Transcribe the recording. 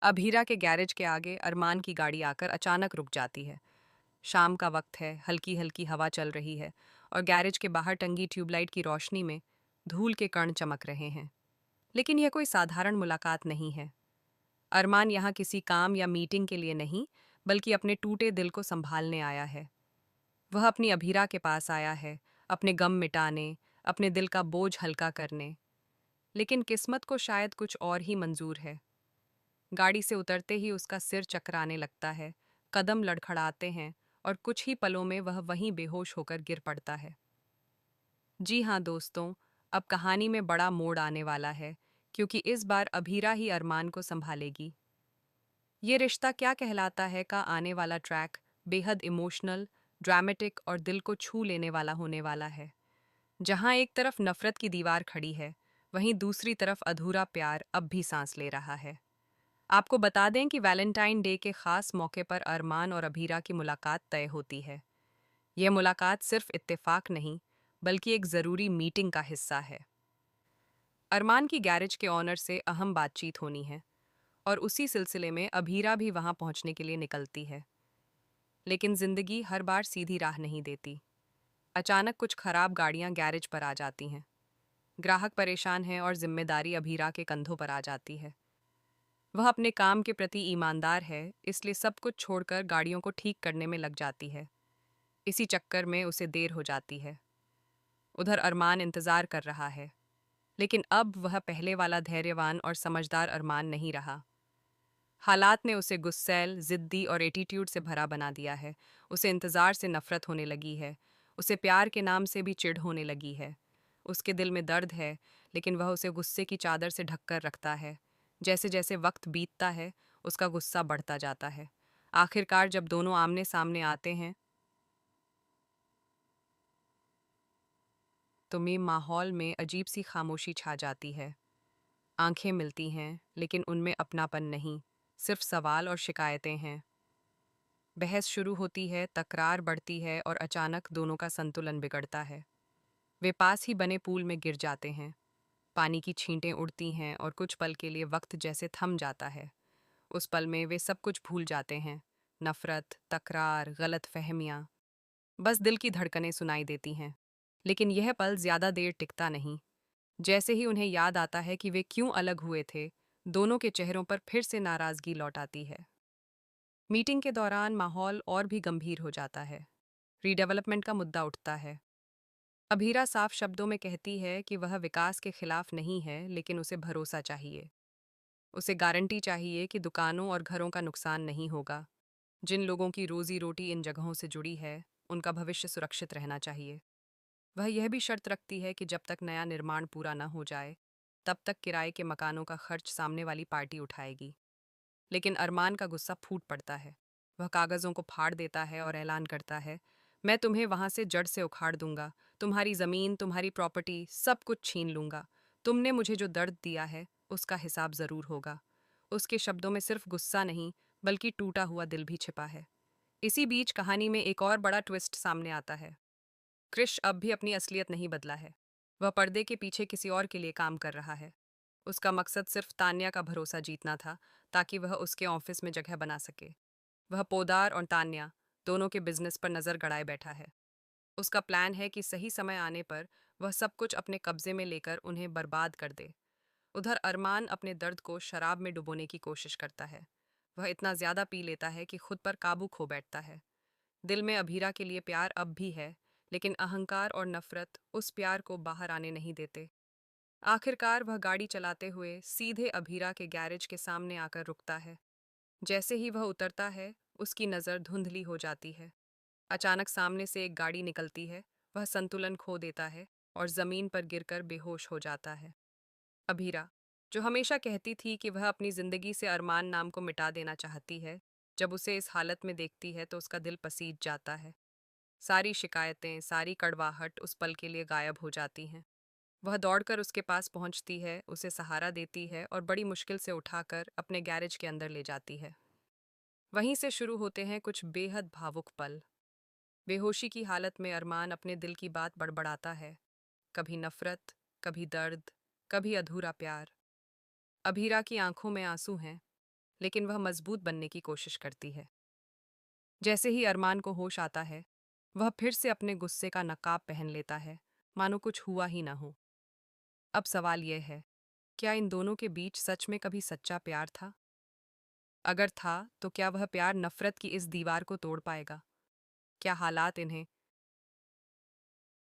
अभीरा के गैरेज के आगे अरमान की गाड़ी आकर अचानक रुक जाती है। शाम का वक्त है, हल्की हल्की हवा चल रही है और गैरेज के बाहर टंगी ट्यूबलाइट की रोशनी में धूल के कण चमक रहे हैं। लेकिन यह कोई साधारण मुलाकात नहीं है। अरमान यहाँ किसी काम या मीटिंग के लिए नहीं, बल्कि अपने टूटे दिल को संभालने आया है। वह अपनी अभीरा के पास आया है, अपने गम मिटाने, अपने दिल का बोझ हल्का करने। लेकिन किस्मत को शायद कुछ और ही मंजूर है। गाड़ी से उतरते ही उसका सिर चकराने लगता है, कदम लड़खड़ाते हैं और कुछ ही पलों में वह वहीं बेहोश होकर गिर पड़ता है। जी हाँ दोस्तों, अब कहानी में बड़ा मोड़ आने वाला है, क्योंकि इस बार अभीरा ही अरमान को संभालेगी। ये रिश्ता क्या कहलाता है का आने वाला ट्रैक बेहद इमोशनल, ड्रामेटिक और दिल को छू लेने वाला होने वाला है। जहाँ एक तरफ नफरत की दीवार खड़ी है, वहीं दूसरी तरफ अधूरा प्यार अब भी सांस ले रहा है। आपको बता दें कि वैलेंटाइन डे के खास मौके पर अरमान और अभीरा की मुलाकात तय होती है। यह मुलाकात सिर्फ इत्तेफाक नहीं, बल्कि एक ज़रूरी मीटिंग का हिस्सा है। अरमान की गैरेज के ऑनर से अहम बातचीत होनी है और उसी सिलसिले में अभीरा भी वहां पहुंचने के लिए निकलती है। लेकिन जिंदगी हर बार सीधी राह नहीं देती। अचानक कुछ खराब गाड़ियां गैरेज पर आ जाती हैं। ग्राहक परेशान है और जिम्मेदारी अभीरा के कंधों पर आ जाती है। वह अपने काम के प्रति ईमानदार है, इसलिए सब कुछ छोड़कर गाड़ियों को ठीक करने में लग जाती है। इसी चक्कर में उसे देर हो जाती है। उधर अरमान इंतजार कर रहा है, लेकिन अब वह पहले वाला धैर्यवान और समझदार अरमान नहीं रहा। हालात ने उसे गुस्सैल, जिद्दी और एटीट्यूड से भरा बना दिया है। उसे इंतजार से नफरत होने लगी है। उसे प्यार के नाम से भी चिढ़ होने लगी है। उसके दिल में दर्द है, लेकिन वह उसे गुस्से की चादर से ढककर रखता है। जैसे जैसे वक्त बीतता है, उसका गुस्सा बढ़ता जाता है। आखिरकार जब दोनों आमने सामने आते हैं, तो माहौल में अजीब सी खामोशी छा जाती है। आंखें मिलती हैं, लेकिन उनमें अपनापन नहीं, सिर्फ सवाल और शिकायतें हैं। बहस शुरू होती है, तकरार बढ़ती है और अचानक दोनों का संतुलन बिगड़ता है। वे पास ही बने पूल में गिर जाते हैं। पानी की छींटें उड़ती हैं और कुछ पल के लिए वक्त जैसे थम जाता है। उस पल में वे सब कुछ भूल जाते हैं। नफरत, तकरार, गलत फहमियाँ, बस दिल की धड़कनें सुनाई देती हैं। लेकिन यह पल ज्यादा देर टिकता नहीं। जैसे ही उन्हें याद आता है कि वे क्यों अलग हुए थे, दोनों के चेहरों पर फिर से नाराजगी लौट आती है। मीटिंग के दौरान माहौल और भी गंभीर हो जाता है। रीडेवलपमेंट का मुद्दा उठता है। अभीरा साफ शब्दों में कहती है कि वह विकास के खिलाफ नहीं है, लेकिन उसे भरोसा चाहिए। उसे गारंटी चाहिए कि दुकानों और घरों का नुकसान नहीं होगा। जिन लोगों की रोजी रोटी इन जगहों से जुड़ी है, उनका भविष्य सुरक्षित रहना चाहिए। वह यह भी शर्त रखती है कि जब तक नया निर्माण पूरा न हो जाए, तब तक किराए के मकानों का खर्च सामने वाली पार्टी उठाएगी। लेकिन अरमान का गुस्सा फूट पड़ता है। वह कागज़ों को फाड़ देता है और ऐलान करता है, मैं तुम्हें वहां से जड़ से उखाड़ दूंगा। तुम्हारी ज़मीन, तुम्हारी प्रॉपर्टी, सब कुछ छीन लूंगा। तुमने मुझे जो दर्द दिया है, उसका हिसाब ज़रूर होगा। उसके शब्दों में सिर्फ गुस्सा नहीं, बल्कि टूटा हुआ दिल भी छिपा है। इसी बीच कहानी में एक और बड़ा ट्विस्ट सामने आता है। क्रिश अब भी अपनी असलियत नहीं बदला है। वह पर्दे के पीछे किसी और के लिए काम कर रहा है। उसका मकसद सिर्फ तान्या का भरोसा जीतना था, ताकि वह उसके ऑफिस में जगह बना सके। वह पोदार और तान्या दोनों के बिजनेस पर नजर गड़ाए बैठा है। उसका प्लान है कि सही समय आने पर वह सब कुछ अपने कब्जे में लेकर उन्हें बर्बाद कर दे। उधर अरमान अपने दर्द को शराब में डुबोने की कोशिश करता है। वह इतना ज्यादा पी लेता है कि खुद पर काबू खो बैठता है। दिल में अभीरा के लिए प्यार अब भी है, लेकिन अहंकार और नफरत उस प्यार को बाहर आने नहीं देते। आखिरकार वह गाड़ी चलाते हुए सीधे अभीरा के गैरेज के सामने आकर रुकता है। जैसे ही वह उतरता है, उसकी नज़र धुंधली हो जाती है। अचानक सामने से एक गाड़ी निकलती है। वह संतुलन खो देता है और ज़मीन पर गिरकर बेहोश हो जाता है। अभीरा, जो हमेशा कहती थी कि वह अपनी ज़िंदगी से अरमान नाम को मिटा देना चाहती है, जब उसे इस हालत में देखती है तो उसका दिल पसीज जाता है। सारी शिकायतें, सारी कड़वाहट उस पल के लिए गायब हो जाती हैं। वह दौड़कर उसके पास पहुंचती है, उसे सहारा देती है और बड़ी मुश्किल से उठाकर अपने गैरेज के अंदर ले जाती है। वहीं से शुरू होते हैं कुछ बेहद भावुक पल। बेहोशी की हालत में अरमान अपने दिल की बात बड़बड़ाता है। कभी नफरत, कभी दर्द, कभी अधूरा प्यार। अभीरा की आंखों में आंसू हैं, लेकिन वह मजबूत बनने की कोशिश करती है। जैसे ही अरमान को होश आता है, वह फिर से अपने गुस्से का नकाब पहन लेता है, मानो कुछ हुआ ही ना हो। अब सवाल यह है, क्या इन दोनों के बीच सच में कभी सच्चा प्यार था? अगर था, तो क्या वह प्यार नफरत की इस दीवार को तोड़ पाएगा? क्या हालात इन्हें